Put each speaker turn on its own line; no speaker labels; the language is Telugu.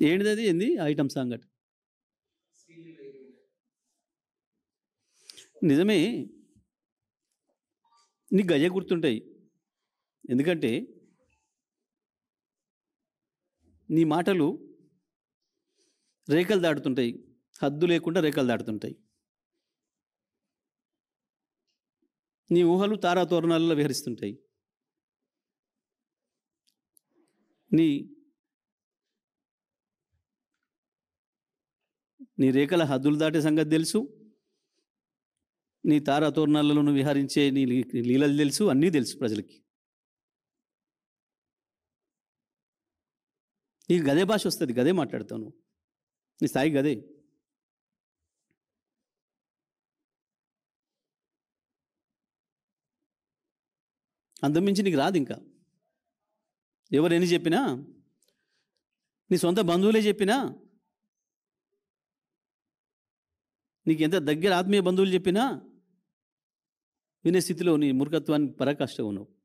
ఏంటిది అది? ఏంది ఐటమ్ సాంగ్ అట? నిజమే. నీకు గయ్యే గుర్తుంటాయి. ఎందుకంటే నీ మాటలు రేఖలు దాటుతుంటాయి. హద్దు లేకుండా రేఖలు దాటుతుంటాయి. నీ ఊహలు తారాతోరణాలలో విహరిస్తుంటాయి. నీ నీ రేఖల హద్దులు దాటే సంగతి తెలుసు. నీ తారాతోరణాలలో నువ్వు విహరించే నీ లీలలు తెలుసు. అన్నీ తెలుసు ప్రజలకి. నీకు గదే భాష వస్తుంది, గదే మాట్లాడతావు నువ్వు. నీ స్థాయి గదే. అంతమించి నీకు రాదు ఇంకా. ఎవరెన్ని చెప్పినా, నీ సొంత బంధువులే చెప్పినా, నీకు ఎంత దగ్గర ఆత్మీయ బంధువులు చెప్పినా వినే స్థితిలో నీ మూర్ఖత్వాన్ని పరాకాష్ట ఉన్నావు.